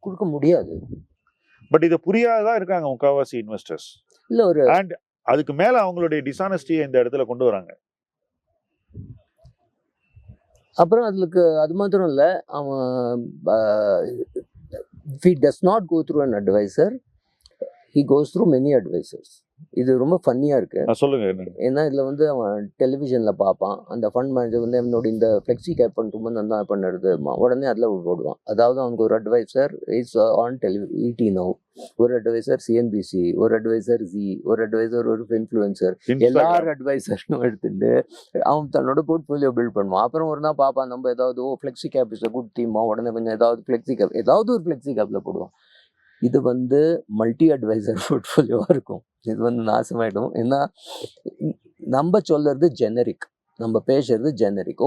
கொடுக்க முடியாது. பட் இதை புரியாததான் இருக்காங்க முக்காவாசி இன்வெஸ்டர்ஸ். இல்ல ஒரு அண்ட் அதுக்கு மேல அவங்களுடைய டிஸ்ஆனஸ்டியை இந்த இடத்துல கொண்டு வராங்க. அப்புறம் அதுக்கு அது மாத்திரம் இல்லை, அவன் if he does not go through an advisor, he goes through many advisors. இது ரொம்ப ஃபன்னியாக இருக்குது. சொல்லுங்க. ஏன்னா இதில் வந்து அவன் டெலிவிஷனில் பார்ப்பான், அந்த ஃபண்ட் மேனேஜர் வந்து என்னோட இந்த ஃப்ளெக்ஸி கேப் பண்ணும்போது நல்லா பண்ணுறது உடனே அதில் போடுவான். அதாவது அவனுக்கு ஒரு advisor is on ET Now, ஒரு அட்வைசர் CNBC, ஒரு அட்வைசர் Z, ஒரு அட்வைசர் ஒரு இன்ஃப்ளூயன்சர், எல்லாரும் அட்வைசரையும் எடுத்துட்டு அவன் தன்னோட போர்ட்ஃபோலியோ பில்ட் பண்ணுவான். அப்புறம் ஒரு நாள் பார்ப்பான், நம்ம ஏதாவது ஃப்ளெக்ஸி கேப் இஸ் குட் தீமா, உடனே கொஞ்சம் ஏதாவது ஃப்ளெக்ஸி கேப் ஏதாவது ஒரு ஃப்ளெக்ஸி கேப்பில் போடுவான். இது வந்து மல்டி அட்வைசர் போர்ட்ஃபோலியோவாக இருக்கும். இது வந்து நாசமாயிடும். ஏன்னா நம்ம சொல்றது ஜெனரிக், நம்ம பேசுறது ஜெனரிக்.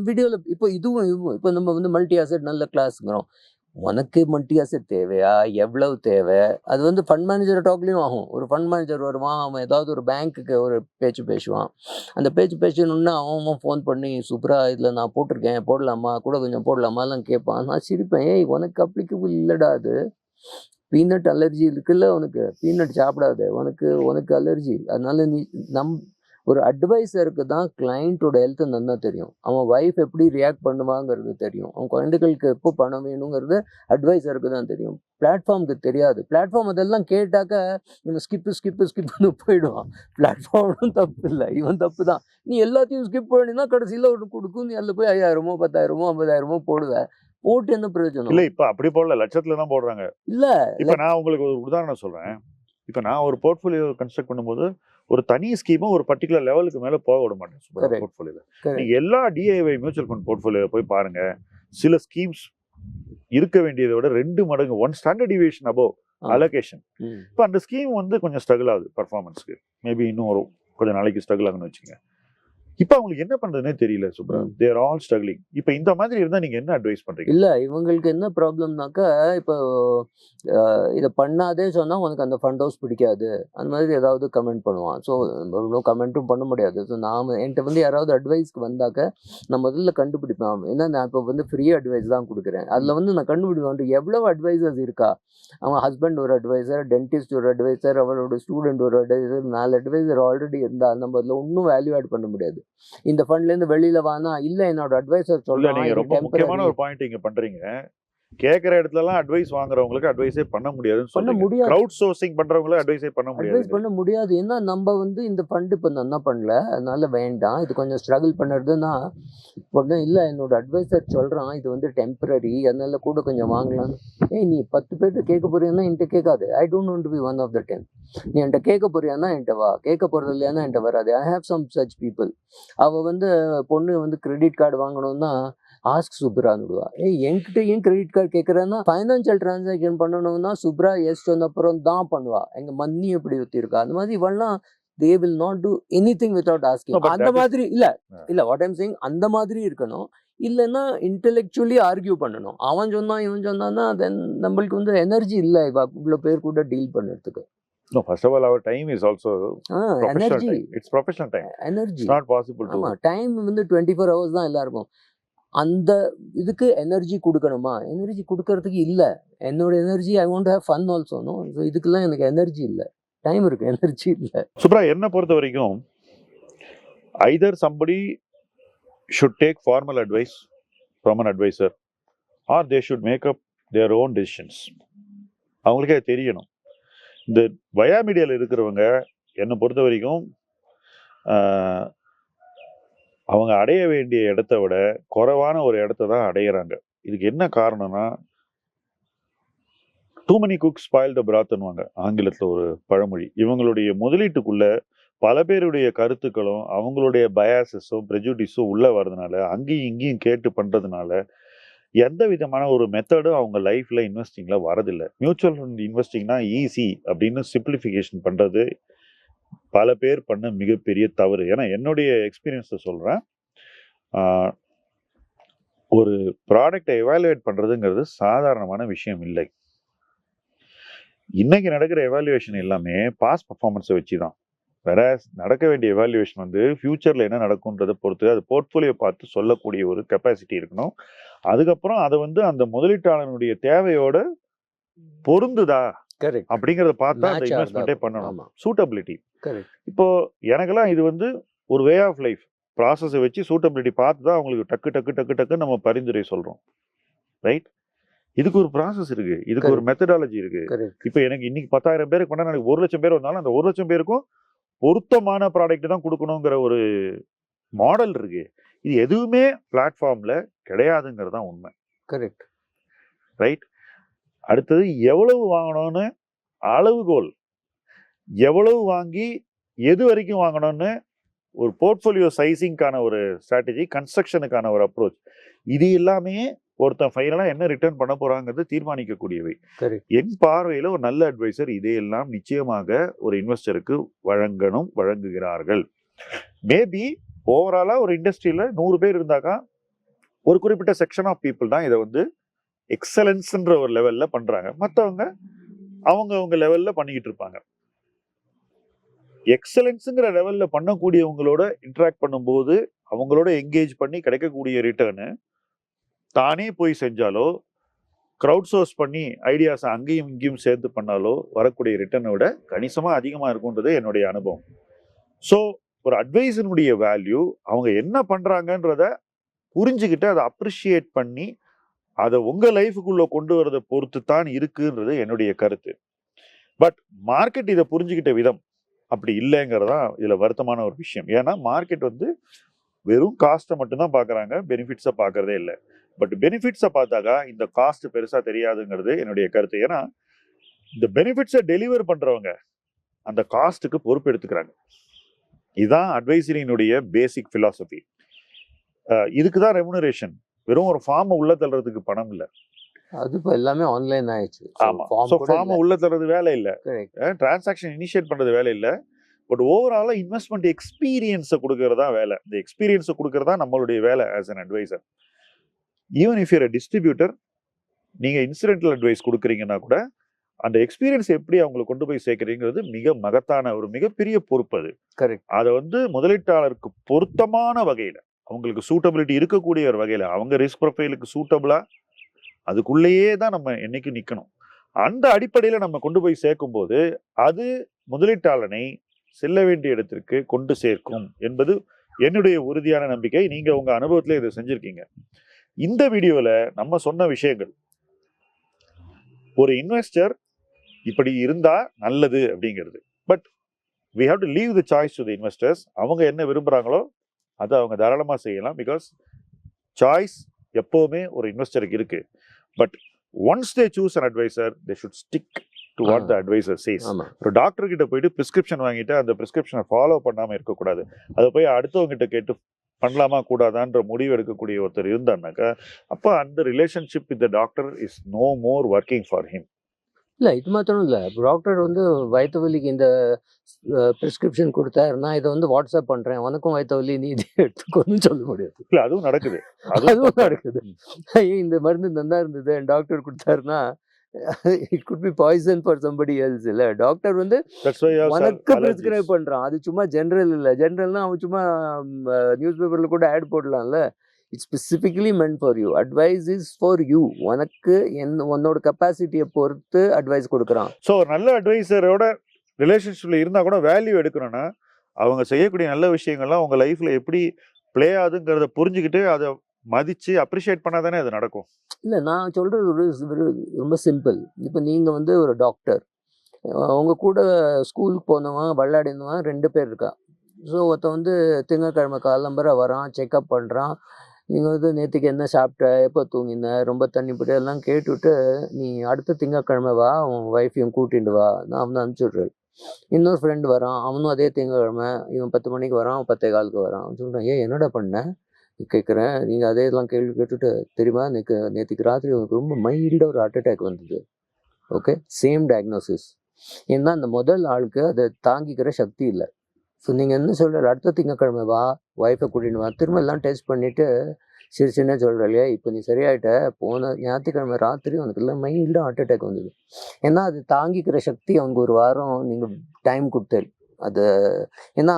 வீடியோவில் இப்போ இதுவும் இப்போ நம்ம வந்து மல்டி அசெட் நல்ல கிளாஸுங்கிறோம். உனக்கு மல்டி அசெட் தேவையா, எவ்வளவு தேவை, அது வந்து ஃபண்ட் மேனேஜர் டாக்லேயும் ஆகும். ஒரு ஃபண்ட் மேனேஜர் வருவான், அவன் ஏதாவது ஒரு பேங்க்குக்கு ஒரு பேச்சு பேசுவான். அந்த பேச்சு பேசணுன்னா அவன் ஃபோன் பண்ணி சூப்பராக இதில் நான் போட்டிருக்கேன், போடலாமா, கூட கொஞ்சம் போடலாமாலாம் கேட்பான். நான் சிரிப்பேன், ஏய் உனக்கு அப்ளிகபிள் இல்லைடா, அது பீனட் அலர்ஜி இருக்குல்ல, உனக்கு பீனட் சாப்பிடாத, உனக்கு அலர்ஜி, அதனால நீ ஒரு அட்வைசருக்கு தான் கிளைண்ட்டோட ஹெல்த் நல்லா தெரியும். அவன் ஒய்ஃப் எப்படி ரியாக்ட் பண்ணுவாங்கிறது தெரியும். அவன் குழந்தைகளுக்கு எப்போ பணம் வேணுங்கிறது அட்வைசருக்கு தான் தெரியும். பிளாட்ஃபார்முக்கு தெரியாது. பிளாட்ஃபார்ம் அதெல்லாம் கேட்டாக்க இவன் ஸ்கிப்புன்னு போயிடுவான். பிளாட்ஃபார்மும் தப்பு இல்லை, இவன் தப்பு தான். நீ எல்லாத்தையும் ஸ்கிப் பண்ணினா கடைசியில் ஒன்று கொடுக்கும், நீ அதில் போய் 5000மோ 10,000மோ 50,000மோ போடுவ. போட்டு என்ன பிரயோஜனம்? இல்ல இப்ப அப்படி போடல, லட்சத்துல தான் போடுறாங்க. இல்ல இப்ப நான் உங்களுக்கு ஒரு உதாரணம் சொல்றேன். இப்ப நான் ஒரு போர்ட்ஃபோலியோ கன்ஸ்ட்ரக்ட் பண்ணும்போது ஒரு தனி ஸ்கீமும் ஒரு பர்டிகுலர் லெவலுக்கு மேல போக விட மாட்டேன். Correct. போர்ட்ஃபோலியோல Correct. நீங்க எல்லா டிஐஒய் மியூச்சுவல் ஃபண்ட் போர்ட்ஃபோலியோ போய் பாருங்க. சில ஸ்கீம்ஸ் இருக்க வேண்டியதை விட 2 மடங்கு 1 ஸ்டாண்டர்ட் டிவியேஷன் அபோவ் அலோகேஷன். இப்போ அந்த ஸ்கீம் வந்து கொஞ்சம் ஸ்ட்ரகிள் ஆகுது பர்ஃபார்மன்ஸ்க்கு. மேபி இன்னும் ஒரு கொஞ்சம் நாளைக்கு ஸ்ட்ரகிள் ஆகுன்னு வச்சுங்க. இப்போ அவங்களுக்கு என்ன பண்றதுன்னே தெரியல Subra. They are all struggling. இப்போ இந்த மாதிரி இருந்தா நீங்க என்ன அட்வைஸ் பண்றீங்க? இல்ல இவங்களுக்கு என்ன ப்ராப்ளம்னாக்கா, இப்போ இதை பண்ணாதே சொன்னா உனக்கு அந்த ஃபண்ட் ஹவுஸ் பிடிக்காது, அந்த மாதிரி ஏதாவது கமெண்ட் பண்ணுவான். ஸோ ஒன்றும் கமெண்ட்டும் பண்ண முடியாது. ஸோ நான் என்கிட்ட வந்து யாராவது அட்வைஸ்க்கு வந்தாக்க நான் முதல்ல கண்டுபிடிப்பேன். ஏன்னா நான் இப்போ வந்து ஃப்ரீ அட்வைஸ் தான் கொடுக்குறேன். அதில் வந்து நான் கண்டுபிடிப்பேன் எவ்வளோ அட்வைசர்ஸ் இருக்கா. அவன் ஹஸ்பண்ட் ஒரு அட்வைசர், டென்டிஸ்ட் ஒரு அட்வைசர், அவரோட ஸ்டூடெண்ட் ஒரு அட்வைசர், 4 அட்வைசர் ஆல்ரெடி இருந்தால் நம்ம அதில் ஒன்றும் வேல்யூ ஆட் பண்ண முடியாது. இந்த ஃபண்ட்லேருந்து வெளியில் வானா இல்லை என்னோட அட்வைசர் சொல்ல. நீங்க ரொம்ப முக்கியமான ஒரு பாயிண்ட் இங்க பண்றீங்க. கேட்கிற இடத்துல எல்லாம் அட்வைஸ் வாங்குறவங்களுக்கு அட்வைஸே பண்ண முடியாதுன்னு சொல்றீங்க. கிரவுட் சோர்சிங் பண்றவங்கள அட்வைஸே பண்ண முடியாது. அட்வைஸ் பண்ண முடியாது. ஏன்னா நம்ம வந்து இந்த ஃபண்ட் இப்போ நல்லா பண்ணல, அதனால வேண்டாம், இது கொஞ்சம் ஸ்ட்ரகிள் பண்ணுறதுன்னா உடனே இல்லை என்னோட அட்வைசர் சொல்கிறான் இது வந்து டெம்பரரி, அதனால கூட கொஞ்சம் வாங்கலான்னு. நீ 10 பேர்கிட்ட கேட்க போறியான்னா என்கிட்ட கேட்காது. I don't want to be one of the 10. நீ என்கிட்ட கேட்க போறியான்னா என்கிட்ட வா, கேட்க போகிறது இல்லையானா என்கிட்ட வராது. I have some such people. அவள் வந்து பொண்ணு வந்து கிரெடிட் கார்டு வாங்கணும்னா ஆஸ்க் சுப்ரான்னுடுவா. என்கிட்ட ஏன் கிரெடிட் கார்டு கேட்குறேன்னா ஃபைனான்சியல் டிரான்சாக்ஷன் பண்ணணும்னா சுப்ரா எஸ் சொன்னப்புறம் தான் பண்ணுவா. எங்க மன்னி எப்படி ஊற்றிருக்கா. அந்த மாதிரி இவெல்லாம் they will not do anything without asking. அந்த மாதிரி இல்ல வாட் ஐம் சேயிங் அந்த மாதிரி இருக்கணும். இல்லைன்னா இன்டெலெக்சுவலி ஆர்கியூ பண்ணணும். அவன் சொன்னான் இவன் சொன்னான்னா தென் நம்மளுக்கு வந்து எனர்ஜி இல்லை இவ்வளோ பேர் கூட டீல் பண்ணுறதுக்கு. No, first of all, our time is also professional energy. time. It's professional time. Energy. It's not possible to. ஆமா, டைம் வந்து 24 hours தான் எல்லாருக்கும். அந்த இதுக்கு எனர்ஜி கொடுக்கணுமா? எனர்ஜி கொடுக்கறதுக்கு இல்லை. என்னோட energy I want to have fun also. No, so இதுக்கெல்லாம் எனக்கு எனர்ஜி இல்லை. டைம் இருக்கு, எனர்ஜி இல்லை. சுப்ரா, என்னை பொறுத்த வரைக்கும் either somebody should take formal advice from an advisor or they should make up their own decisions. அவங்களுக்கே தெரியணும். இந்த வயா மீடியாவில் இருக்கிறவங்க என்னை பொறுத்த வரைக்கும் அவங்க அடைய வேண்டிய இடத்த விட குறைவான ஒரு இடத்த தான் அடையிறாங்க. இதுக்கு என்ன காரணம்னா too many cooks spoil the brothன்னுவாங்க ஆங்கிலத்தில் ஒரு பழமொழி. இவங்களுடைய முதலீட்டுக்குள்ள பல பேருடைய கருத்துக்களும் அவங்களுடைய பயாசஸும் ப்ரெஜுடிஸும் உள்ள வர்றதுனால அங்கேயும் இங்கேயும் கேட்டு பண்றதுனால எந்த விதமான ஒரு மெத்தடும் அவங்க லைஃப்ல இன்வெஸ்டிங்ல வரதில்லை. மியூச்சுவல் ஃபண்ட் இன்வெஸ்டிங்னா ஈஸி அப்படின்னு சிம்பிளிஃபிகேஷன் பண்றது பல பேர் பண்ண மிகப்பெரிய தவறு. ஏன்னா என்னுடைய எக்ஸ்பீரியன்ஸை சொல்றேன். ஒரு ப்ராடக்டை எவாலுவேட் பண்றதுங்கிறது சாதாரணமான விஷயம் இல்லை. இன்னைக்கு நடக்கிற எவாலுவேஷன் எல்லாமே பாஸ்ட் பர்ஃபார்மன்ஸை வச்சு தான். வேற நடக்க வேண்டிய எவாலுவேஷன் வந்து ஃபியூச்சர்ல என்ன நடக்கும்ன்றதை பொறுத்து அது போர்ட்ஃபோலியோ பார்த்து சொல்லக்கூடிய ஒரு கெப்பாசிட்டி இருக்கணும். அதுக்கப்புறம் அதை வந்து அந்த முதலீட்டாளனுடைய தேவையோட பொருந்துதா அப்படிங்கறத பார்த்தா அந்த இன்வெஸ்ட்மெண்ட்டே பண்ணணும். சூட்டபிலிட்டி. இப்போ எனக்கெல்லாம் இது வந்து ஒரு வே ஆஃப் லைஃப். ப்ராசஸை வச்சு சூட்டபிலிட்டி பார்த்து தான் அவங்களுக்கு டக்கு நம்ம பரிந்துரை சொல்றோம். ரைட்? இதுக்கு ஒரு ப்ராசஸ் இருக்கு, இதுக்கு ஒரு மெத்தடாலஜி இருக்கு. இப்போ எனக்கு இன்னைக்கு 10,000 பேருக்கு பண்ணா எனக்கு 1,00,000 பேர் வந்தாலும் அந்த 1,00,000 பேருக்கும் பொருத்தமான ப்ராடக்ட் தான் கொடுக்கணுங்கிற ஒரு மாடல் இருக்கு. இது எதுவுமே பிளாட்ஃபார்ம்ல கிடையாதுங்கிறது தான் உண்மை. கரெக்ட். ரைட்? அடுத்தது எவ்வளவு வாங்கணும்னு அளவுகோல், எவ்வளவு வாங்கி எது வரைக்கும் வாங்கணும்னு ஒரு போர்ட்ஃபோலியோ சைசிங்கான ஒரு ஸ்ட்ராட்டஜி, கன்ஸ்ட்ரக்ஷனுக்கான ஒரு அப்ரோச், இது எல்லாமே ஒருத்தன் ஃபைனலா என்ன ரிட்டர்ன் பண்ண போறாங்கிறது தீர்மானிக்கக்கூடியவை. என் பார்வையில ஒரு நல்ல அட்வைசர் இதையெல்லாம் நிச்சயமாக ஒரு இன்வெஸ்டருக்கு வழங்குகிறார்கள். மேபி ஓவராலா ஒரு இண்டஸ்ட்ரியில 100 பேர் இருந்தாக்கா ஒரு குறிப்பிட்ட செக்ஷன் ஆஃப் பீப்புள் தான் இதை வந்து எக்ஸலன்ஸ்ன்ற ஒரு லெவல்ல பண்றாங்க. மற்றவங்க அவங்க லெவல்ல பண்ணிக்கிட்டு இருப்பாங்க. எக்ஸலன்ஸுங்கிற லெவல்ல பண்ணக்கூடியவங்களோட இன்டராக்ட் பண்ணும்போது அவங்களோட என்கேஜ் பண்ணி கிடைக்கக்கூடிய ரிட்டர்னு தானே போய் செஞ்சாலோ க்ரௌட் சோர்ஸ் பண்ணி ஐடியாஸ் அங்கேயும் இங்கேயும் சேர்த்து பண்ணாலோ வரக்கூடிய ரிட்டர்னை விட கணிசமாக அதிகமாக இருக்குன்றது என்னுடைய அனுபவம். ஸோ ஒரு அட்வைஸனுடைய வேல்யூ அவங்க என்ன பண்றாங்கன்றத புரிஞ்சுக்கிட்டு அதை அப்ரிஷியேட் பண்ணி அதை உங்க லைஃபுக்குள்ள கொண்டு வரதை பொறுத்து தான் இருக்குன்றது என்னுடைய கருத்து. பட் மார்க்கெட் இதை புரிஞ்சுக்கிட்ட விதம் அப்படி இல்லைங்கிறதா இதுல வருத்தமான ஒரு விஷயம். ஏன்னா மார்க்கெட் வெறும் காஸ்ட்டை மட்டும்தான் பாக்குறாங்க, பெனிஃபிட்ஸை பாக்குறதே இல்லை. பட் பெனிஃபிட்ஸை பார்த்தாக்கா இந்த காஸ்ட் பெருசா தெரியாதுங்கிறது என்னுடைய கருத்து. ஏன்னா இந்த பெனிஃபிட்ஸை டெலிவர் பண்றவங்க அந்த காஸ்ட்டுக்கு பொறுப்பு எடுத்துக்கிறாங்க. இதுதான் அட்வைசரியினுடைய பேசிக் பிலாசபி. இதுக்குதான் ரெமுனரேஷன். வெறும் ஒரு ஃபார்மை உள்ள தள்ளுறதுக்கு பணம் இல்லை. அது இப்போ எல்லாமே ஆன்லைன் ஆயிடுச்சு. ஆமா, ஃபார்மை உள்ள தள்ளுறது வேலை இல்லை, டிரான்சாக்ஷன் இனிஷியேட் பண்றது வேலை இல்லை. பட் ஓவராலா இன்வெஸ்ட்மெண்ட் எக்ஸ்பீரியன்ஸை கொடுக்கறதா வேலை. இந்த எக்ஸ்பீரியன்ஸை கொடுக்கறதா நம்மளுடைய வேலை as an advisor. Even if you're a distributor, நீங்க இன்சிடென்டல் அட்வைஸ் கொடுக்குறீங்கன்னா கூட அந்த எக்ஸ்பீரியன்ஸ் எப்படி அவங்களுக்கு கொண்டு போய் சேர்க்கறீங்கிறது மிக மகத்தான ஒரு மிகப்பெரிய பொறுப்பு. அது கரெக்ட். அதை முதலீட்டாளருக்கு பொருத்தமான வகையில, அவங்களுக்கு சூட்டபிலிட்டி இருக்கக்கூடிய ஒரு வகையில, அவங்க ரிஸ்க் ப்ரொஃபைலுக்கு சூட்டபிளா அதுக்குள்ளேயே தான் நம்ம என்னைக்கு நிக்கணும். அந்த அடிப்படையில நம்ம கொண்டு போய் சேர்க்கும் போது அது முதலீட்டாளனை செல்ல வேண்டிய இடத்திற்கு கொண்டு சேர்க்கும் என்பது என்னுடைய உறுதியான நம்பிக்கை. நீங்க உங்க அனுபவத்துல இதை செஞ்சிருக்கீங்க. இந்த வீடியோல நம்ம சொன்ன விஷயங்கள், ஒரு இன்வெஸ்டர் இப்படி இருந்தா நல்லது அப்படிங்கிறது. But we have to leave the choice to the investors. அவங்க என்ன விரும்புறாங்களோ அதை அவங்க தாராளமா செய்யலாம். பிகாஸ் சாய்ஸ் எப்பவுமே ஒரு இன்வெஸ்டருக்கு இருக்கு. But once they choose an advisor, they should stick to what the advisor says. ஒரு டாக்டர் கிட்ட போயிட்டு பிரிஸ்கிரிப்ஷன் வாங்கிட்டு அந்த பிரிஸ்கிரிப்ஷனை ஃபாலோ பண்ணாம இருக்கக்கூடாது. அதை போய் அடுத்தவங்க கிட்ட கேட்டு பண்ணலாமா கூடாதான்ற முடிவு எடுக்கக்கூடிய ஒருத்தர் இருந்தாருனாக்கா அப்போ அந்த relationship with the doctor is no more working for him. இல்லை, இது மாத்திரம் இல்லை. டாக்டர் வயிற்று வலிக்கு இந்த ப்ரிஸ்கிரிப்ஷன் கொடுத்தாருன்னா இதை வாட்ஸ்அப் பண்ணுறேன், உனக்கும் வயிற்று வலி, நீ இதை எடுத்துக்கோன்னு சொல்ல முடியாது. இல்லை, அதுவும் நடக்குது. அதுவும் நடக்குது. இந்த மருந்து நல்லா இருந்தது டாக்டர் கொடுத்தாருன்னா it could be poison for somebody else. இல்லை, டாக்டர் உனக்கு ப்ரிஸ்கிரைப் பண்ணுறான். அது சும்மா ஜென்ரல் இல்லை. ஜென்ரல்னா அவன் சும்மா நியூஸ் பேப்பரில் கூட ஆட் போடலாம்ல. It's specifically meant for you. Advice is for you. உனக்கு உன்னோட கெப்பாசிட்டியை பொறுத்து அட்வைஸ் கொடுக்குறான். ஸோ ஒரு நல்ல அட்வைசரோட ரிலேஷன்ஷிப்ல இருந்தால் கூட வேல்யூ எடுக்கணும்னா அவங்க செய்யக்கூடிய நல்ல விஷயங்கள்லாம் உங்க லைஃப்ல எப்படி பிளே ஆகுதுங்கிறத புரிஞ்சுக்கிட்டு அதை மதிச்சு அப்ரிஷியேட் பண்ணாதானே அது நடக்கும். இல்லை, நான் சொல்றது ரொம்ப சிம்பிள். இப்போ நீங்க ஒரு டாக்டர், உங்க கூட ஸ்கூலுக்கு போனவன் விளையாடினவன் 2 பேர் இருக்கா. ஸோ ஒருத்த திங்கக்கிழமை காலம்பரை வரான், செக்அப் பண்ணுறான். நீங்கள் நேற்றுக்கு என்ன சாப்பிட்ட, எப்போ தூங்கின, ரொம்ப தண்ணி போட்டு எல்லாம் கேட்டுவிட்டு நீ அடுத்த திங்கக்கிழமை வா, உன் ஒய்ஃபையும் கூட்டிட்டு வா, நான் அவனை அனுப்பிச்சுட்றேன். இன்னொரு ஃப்ரெண்டு வரான், அவனும் அதே திங்கக்கிழமை, இவன் 10 மணிக்கு வரான், 10:15 வரான். அவன் சொல்கிறான், ஏன் என்னடா பண்ண கேட்குறேன். நீங்கள் அதே எல்லாம் கேள்வி கேட்டுட்டு, தெரியுமா நேற்றுக்கு ராத்திரி உனக்கு ரொம்ப மைல்டாக ஒரு ஹார்ட் அட்டாக் வந்தது. Okay, same diagnosis. ஏன்னா அந்த முதல் ஆளுக்கு அதை தாங்கிக்கிற சக்தி இல்லை. ஸோ நீங்கள் என்ன சொல்கிற, அடுத்த திங்கக்கிழமை வா, ஒய்ஃபை கூட்டின்னு வா, திரும்ப எல்லாம் டெஸ்ட் பண்ணிவிட்டு சிரிச்சுன்னே சொல்கிற இல்லையா, இப்போ நீ சரியாயிட்ட, போன ஞாயிற்றுக்கிழமை ராத்திரி உனக்கு எல்லாம் மைல்டாக ஹார்ட் அட்டாக் வந்தது. ஏன்னா அது தாங்கிக்கிற சக்தி அவனுக்கு ஒரு வாரம் நீங்கள் டைம் கொடுத்தாரு. அது ஏன்னா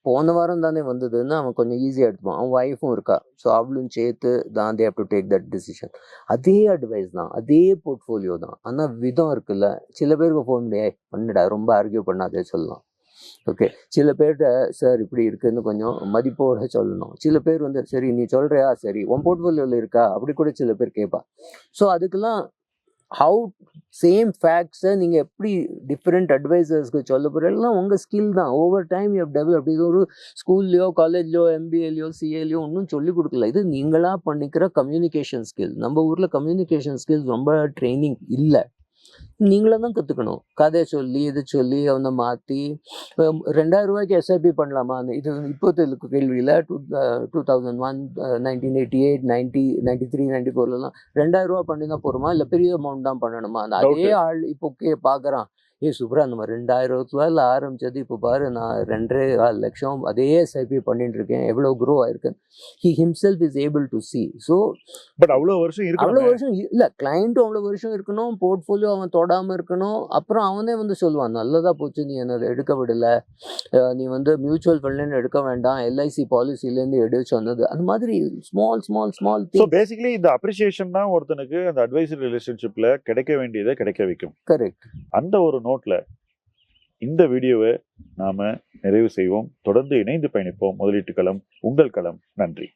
போன வாரம் தானே வந்ததுன்னு அவன் கொஞ்சம் ஈஸியாக எடுத்துப்பான். அவன் ஒய்ஃபும் இருக்கா, ஸோ அவளும் சேர்த்து தான் they have to take that decision. அதே அட்வைஸ் தான், அதே போர்ட்ஃபோலியோ தான். ஆனால் விதம் இருக்குல்ல. சில பேருக்கு ஃபோன் பண்ணி பண்ணுடா, ரொம்ப ஆர்கியூ பண்ணாதே சொல்லலாம். ஓகே, சில பேர்கிட்ட சார் இப்படி இருக்குன்னு கொஞ்சம் மதிப்போட சொல்லணும். சில பேர் சரி நீ சொல்றியா, சரி உன் போர்ட்ஃபோலியோவில் இருக்கா, அப்படி கூட சில பேர் கேட்பா. ஸோ அதுக்கெல்லாம் ஹவு சேம் ஃபேக்ட்ஸை நீங்கள் எப்படி டிஃப்ரெண்ட் அட்வைசர்ஸ்க்கு சொல்ல போகிறீங்கன்னா உங்கள் ஸ்கில் தான். Over time you develop. இது ஒரு ஸ்கூல்லையோ காலேஜ்லையோ எம்பிஏலையோ சிஏலையோ ஒன்றும் சொல்லிக் கொடுக்கல. இது நீங்களாக பண்ணிக்கிற கம்யூனிகேஷன் ஸ்கில். நம்ம ஊரில் கம்யூனிகேஷன் ஸ்கில்ஸ் ரொம்ப ட்ரைனிங் இல்லை. நீங்களே தான் கற்றுக்கணும். கதை சொல்லி இது சொல்லி அவனை மாற்றி 2000 ரூபாய்க்கு எஸ்ஐபி பண்ணலாமா, இது இப்போது கேள்வியில் 2001, 1988, 90, 93, 94 2000 ரூபா பண்ணினா போகிறோமா, இல்லை பெரிய அமௌண்ட் தான் பண்ணணுமா? அந்த அதே ஆள் இப்போ பார்க்குறான், சூப்பராக நம்ம 2000 ரூபாயில் ஆரம்பிச்சது இப்போ பாரு நான் 2.25 லட்சம் அதே எஸ்ஐபி பண்ணிட்டு இருக்கேன், எவ்வளோ க்ரோ ஆயிருக்கேன். He himself is able to see. So but அவ்வளோ வருஷம் இல்லை, கிளைண்ட்டும் அவ்வளோ வருஷம் இருக்கணும், போர்ட்ஃபோலியோ அவன் தொடாமல் இருக்கணும். அப்புறம் அவனே சொல்லுவான், நல்லதாக போச்சு நீ என்னை எடுக்க விடலை, நீ மியூச்சுவல் ஃபண்ட்லேருந்து எடுக்க வேண்டாம், எல்ஐசி பாலிசிலேருந்து எடு சொன்னது. அந்த மாதிரி small small small so basically இந்த அப்ரிசியேஷன் தான் ஒருத்தனுக்கு அந்த அட்வைசரி ரிலேஷன்ஷிப்பில் கிடைக்க வேண்டியதை கிடைக்க வைக்கும். கரெக்ட். அந்த ஒரு நோட்ல இந்த வீடியோவை நாம நிறைவு செய்வோம். தொடர்ந்து இணைந்து பயணிப்போம். முதலீட்டு களம் உங்கள் களம். நன்றி.